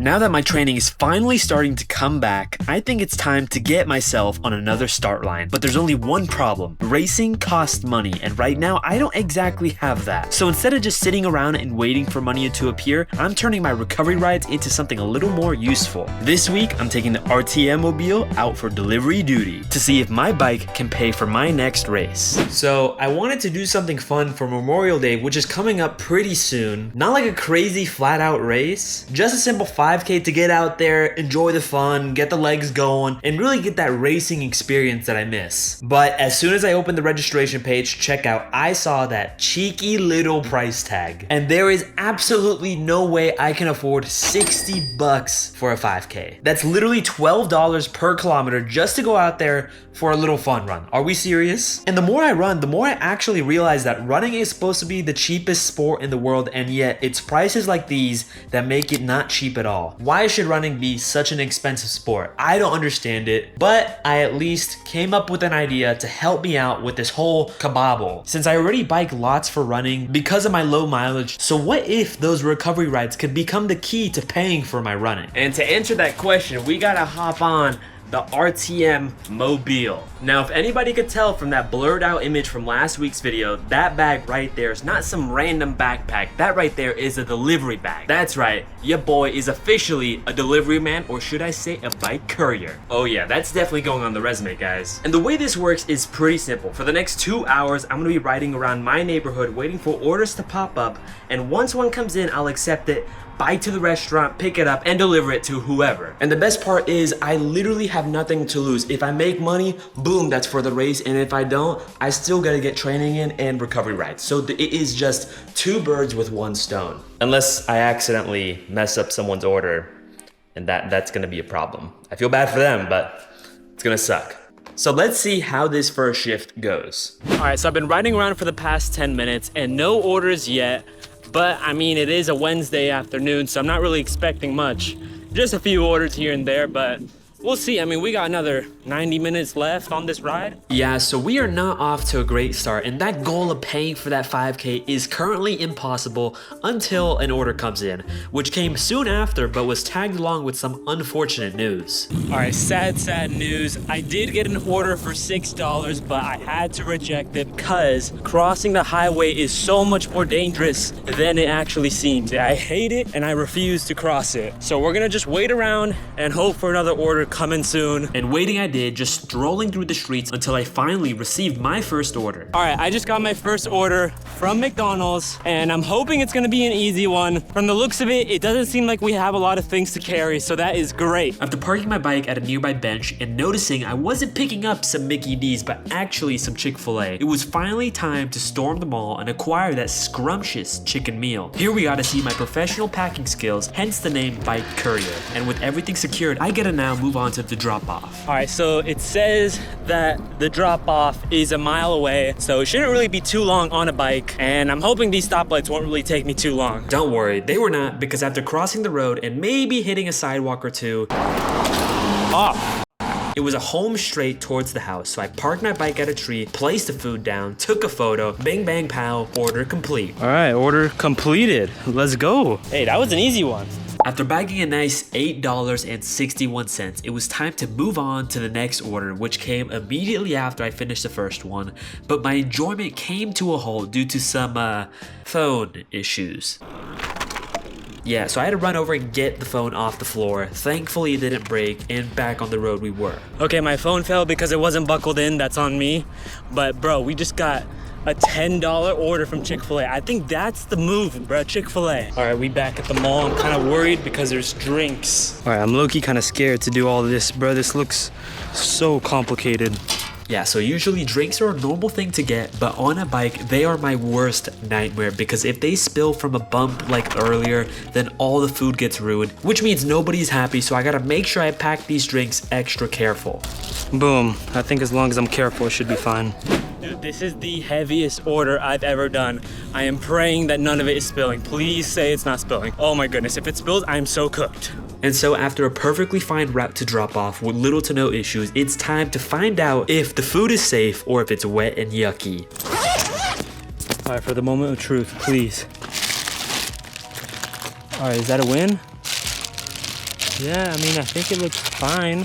Now that my training is finally starting to come back, I think it's time to get myself on another start line. But there's only one problem. Racing costs money, and right now I don't exactly have that. So instead of just sitting around and waiting for money to appear, I'm turning my recovery rides into something a little more useful. This week, I'm taking the RTM Mobile out for delivery duty to see if my bike can pay for my next race. So I wanted to do something fun for Memorial Day, which is coming up pretty soon. Not like a crazy flat out race, just a simple 5K to get out there, enjoy the fun, get the legs going, and really get that racing experience that I miss. But as soon as I opened the registration page, checkout, I saw that cheeky little price tag. And there is absolutely no way I can afford 60 bucks for a 5K. That's literally $12 per kilometer just to go out there for a little fun run. Are we serious? And the more I run, the more I actually realize that running is supposed to be the cheapest sport in the world, and yet it's prices like these that make it not cheap at all. Why should running be such an expensive sport? I don't understand it, but I at least came up with an idea to help me out with this whole kabobble. Since I already bike lots for running because of my low mileage, so what if those recovery rides could become the key to paying for my running? And to answer that question, we gotta hop on the RTM Mobile. Now, if anybody could tell from that blurred out image from last week's video, that bag right there is not some random backpack. That right there is a delivery bag. That's right, your boy is officially a delivery man, or should I say a bike courier. Oh yeah, that's definitely going on the resume, guys. And the way this works is pretty simple. For the next 2 hours, I'm gonna be riding around my neighborhood waiting for orders to pop up, and once one comes in, I'll accept it, bike to the restaurant, pick it up, and deliver it to whoever. And the best part is I literally have nothing to lose. If I make money, boom, that's for the race. And if I don't, I still gotta get training in and recovery rides. So it is just 2 birds with 1 stone. Unless I accidentally mess up someone's order, and that's gonna be a problem. I feel bad for them, but it's gonna suck. So let's see how this first shift goes. All right, so I've been riding around for the past 10 minutes and no orders yet. But I mean, it is a Wednesday afternoon, so I'm not really expecting much. Just a few orders here and there, but we'll see. I mean, we got another 90 minutes left on this ride. Yeah, so we are not off to a great start, and that goal of paying for that 5K is currently impossible until an order comes in, which came soon after, but was tagged along with some unfortunate news. All right, sad news. I did get an order for $6, but I had to reject it because crossing the highway is so much more dangerous than it actually seems. I hate it, and I refuse to cross it. So we're gonna just wait around and hope for another order coming soon. And waiting I did, just strolling through the streets until I finally received my first order. All right, I just got my first order from McDonald's, and I'm hoping it's gonna be an easy one. From the looks of it, it doesn't seem like we have a lot of things to carry, so that is great. After parking my bike at a nearby bench and noticing I wasn't picking up some Mickey D's, but actually some Chick-fil-A, it was finally time to storm the mall and acquire that scrumptious chicken meal. Here we got to see my professional packing skills, hence the name Bike Courier. And with everything secured, I gotta now move on to the drop-off. All right, so it says that the drop-off is a mile away, so it shouldn't really be too long on a bike, and I'm hoping these stoplights won't really take me too long. Don't worry, they were not, because after crossing the road and maybe hitting a sidewalk or two, it was a home straight towards the house, so I parked my bike at a tree, placed the food down, took a photo, bang bang pow, order complete. All right, order completed. Let's go. Hey, that was an easy one. After bagging a nice $8.61, it was time to move on to the next order, which came immediately after I finished the first one, but my enjoyment came to a halt due to some phone issues. Yeah, so I had to run over and get the phone off the floor. Thankfully, it didn't break, and back on the road we were. Okay, my phone fell because it wasn't buckled in. That's on me. But bro, we just got a $10 order from Chick-fil-A. I think that's the move, bro. Chick-fil-A. All right, we back at the mall. I'm kind of worried because there's drinks. All right, I'm low-key kind of scared to do all of this, bro. This looks so complicated. Yeah, so usually drinks are a normal thing to get, but on a bike, they are my worst nightmare because if they spill from a bump like earlier, then all the food gets ruined, which means nobody's happy, so I gotta make sure I pack these drinks extra careful. Boom. I think as long as I'm careful, it should be fine. Dude, this is the heaviest order I've ever done. I am praying that none of it is spilling. Please say it's not spilling. Oh my goodness, if it spills, I'm so cooked. And so after a perfectly fine route to drop off with little to no issues, it's time to find out if the food is safe or if it's wet and yucky. All right, for the moment of truth, please. All right, is that a win? Yeah, I mean, I think it looks fine.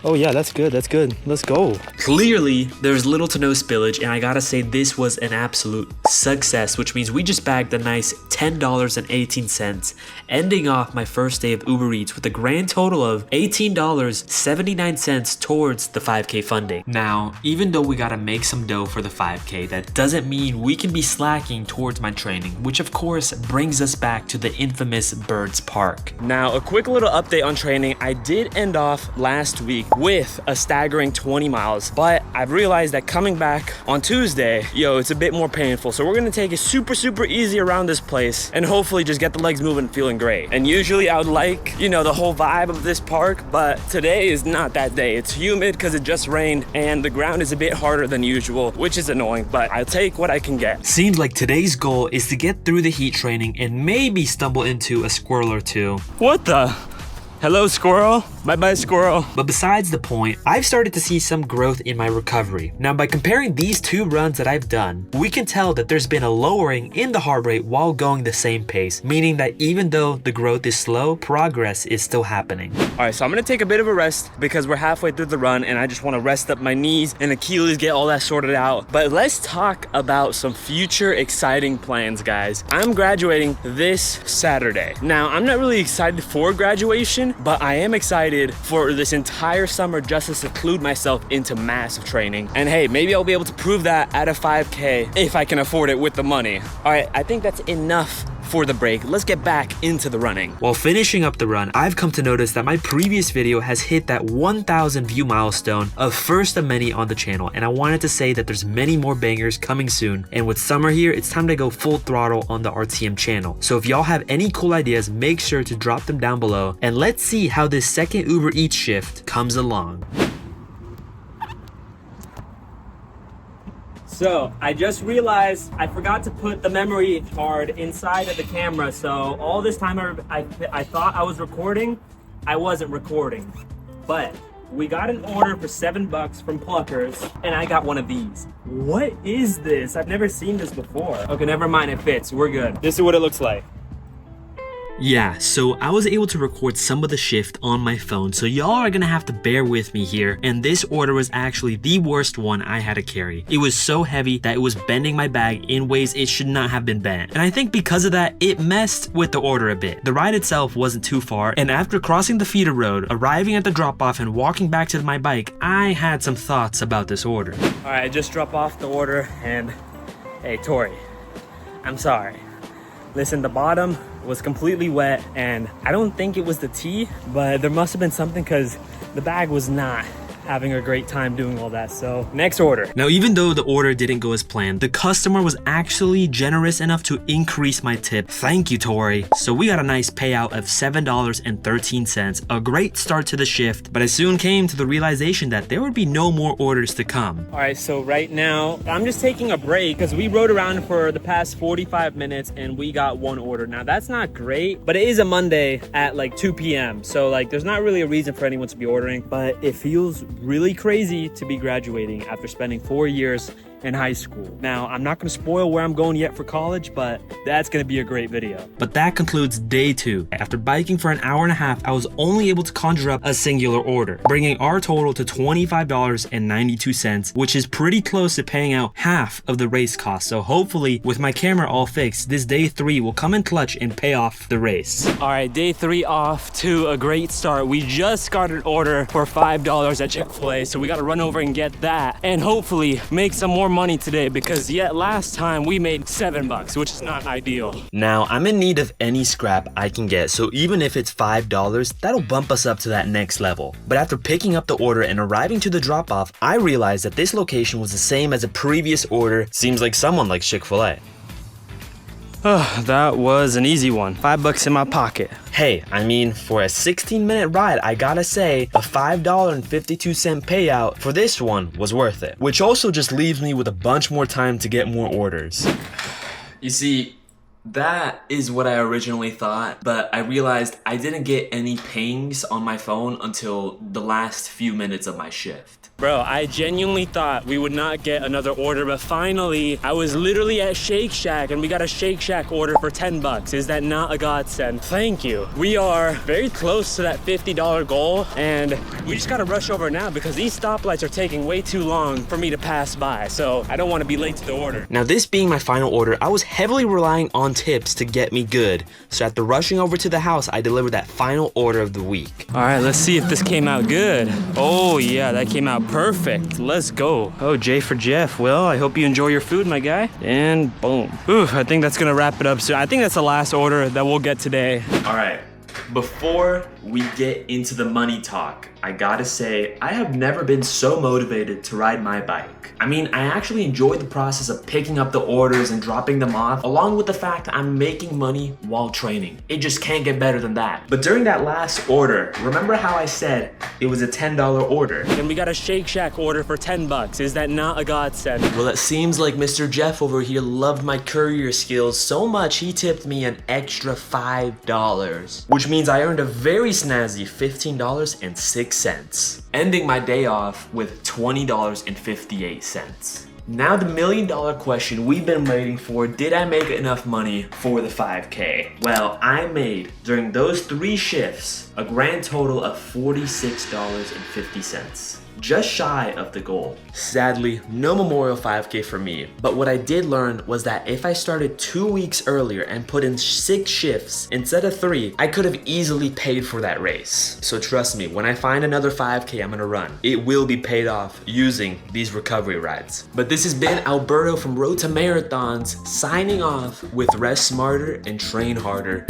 Oh yeah, that's good, that's good. Let's go. Clearly, there's little to no spillage, and I gotta say this was an absolute success, which means we just bagged a nice $10.18, ending off my first day of Uber Eats with a grand total of $18.79 towards the 5K funding. Now, even though we gotta make some dough for the 5K, that doesn't mean we can be slacking towards my training, which of course brings us back to the infamous Birds Park. Now, a quick little update on training. I did end off last week with a staggering 20 miles, but I've realized that coming back on Tuesday, it's a bit more painful. So we're gonna take it super easy around this place and hopefully just get the legs moving and feeling great. And usually I would like, the whole vibe of this park, but today is not that day. It's humid because it just rained and the ground is a bit harder than usual, which is annoying, but I'll take what I can get. Seems like today's goal is to get through the heat training and maybe stumble into a squirrel or two. What the? Hello, squirrel. Bye-bye, squirrel. But besides the point, I've started to see some growth in my recovery. Now, by comparing these two runs that I've done, we can tell that there's been a lowering in the heart rate while going the same pace, meaning that even though the growth is slow, progress is still happening. All right, so I'm gonna take a bit of a rest because we're halfway through the run and I just wanna rest up my knees and Achilles, get all that sorted out. But let's talk about some future exciting plans, guys. I'm graduating this Saturday. Now, I'm not really excited for graduation, but I am excited for this entire summer just to seclude myself into massive training. And hey, maybe I'll be able to prove that at a 5K if I can afford it with the money. All right, I think that's enough for the break. Let's get back into the running. While finishing up the run, I've come to notice that my previous video has hit that 1,000 view milestone of first of many on the channel, and I wanted to say that there's many more bangers coming soon, and with summer here, it's time to go full throttle on the RTM channel. So if y'all have any cool ideas, make sure to drop them down below, and let's see how this second Uber Eats shift comes along. So I just realized I forgot to put the memory card inside of the camera. So all this time I thought I was recording, I wasn't recording. But we got an order for $7 from Pluckers and I got one of these. What is this? I've never seen this before. Okay, never mind, it fits, we're good. This is what it looks like. Yeah, so I was able to record some of the shift on my phone, so y'all are gonna have to bear with me here, and this order was actually the worst one I had to carry. It was so heavy that it was bending my bag in ways it should not have been bent, and I think because of that, it messed with the order a bit. The ride itself wasn't too far, and after crossing the feeder road, arriving at the drop-off and walking back to my bike, I had some thoughts about this order. All right, I just dropped off the order, and hey, Tori, I'm sorry. Listen, the bottom was completely wet and I don't think it was the tea, but there must have been something because the bag was not having a great time doing all that. So next order. Now, even though the order didn't go as planned, the customer was actually generous enough to increase my tip. Thank you, Tori. So we got a nice payout of $7.13, a great start to the shift, but I soon came to the realization that there would be no more orders to come. All right, so right now I'm just taking a break because we rode around for the past 45 minutes and we got one order. Now that's not great, but it is a Monday at like 2 p.m. So like there's not really a reason for anyone to be ordering, but it feels really crazy to be graduating after spending 4 years in high school. Now, I'm not gonna spoil where I'm going yet for college, but that's gonna be a great video. But that concludes day 2. After biking for an hour and a half, I was only able to conjure up a singular order, bringing our total to $25.92, which is pretty close to paying out half of the race cost. So hopefully, with my camera all fixed, this day 3 will come in clutch and pay off the race. All right, day 3 off to a great start. We just got an order for $5 at Chick-fil-A, so we gotta run over and get that and hopefully make some more money today because last time we made $7, which is not ideal. Now, I'm in need of any scrap I can get, so even if it's $5, that'll bump us up to that next level. But after picking up the order and arriving to the drop-off, I realized that this location was the same as a previous order. Seems like someone likes Chick-fil-A. Oh, that was an easy one. $5 in my pocket. Hey, I mean, for a 16-minute ride, I gotta say, a $5.52 payout for this one was worth it. Which also just leaves me with a bunch more time to get more orders. You see, That is what I originally thought, but I realized I didn't get any pings on my phone until the last few minutes of my shift. Bro, I genuinely thought we would not get another order, but finally, I was literally at Shake Shack and we got a Shake Shack order for 10 bucks. Is that not a godsend? Thank you. We are very close to that $50 goal, and we just gotta rush over now because these stoplights are taking way too long for me to pass by, so I don't wanna be late to the order. Now, this being my final order, I was heavily relying on tips to get me good. So after rushing over to the house, I delivered that final order of the week. All right, let's see if this came out good. Oh yeah, that came out perfect. Let's go. Oh, J for Jeff. Well, I hope you enjoy your food, my guy. And boom. Ooh, I think that's gonna wrap it up soon. I think that's the last order that we'll get today. All right, before we get into the money talk, I gotta say, I have never been so motivated to ride my bike. I mean, I actually enjoy the process of picking up the orders and dropping them off, along with the fact that I'm making money while training. It just can't get better than that. But during that last order, remember how I said it was a $10 order? And we got a Shake Shack order for 10 bucks. Is that not a godsend? Well, it seems like Mr. Jeff over here loved my courier skills so much he tipped me an extra $5, which means I earned a very snazzy $15.06. Ending my day off with $20.58. Now the $1 million question we've been waiting for, did I make enough money for the 5K? Well, I made, during those 3 shifts, a grand total of $46.50. Just shy of the goal. Sadly, no Memorial 5K for me, but what I did learn was that if I started 2 weeks earlier and put in 6 shifts instead of 3, I could have easily paid for that race. So trust me, when I find another 5K I'm gonna run, it will be paid off using these recovery rides. But this has been Alberto from Road to Marathons, signing off with rest smarter and train harder.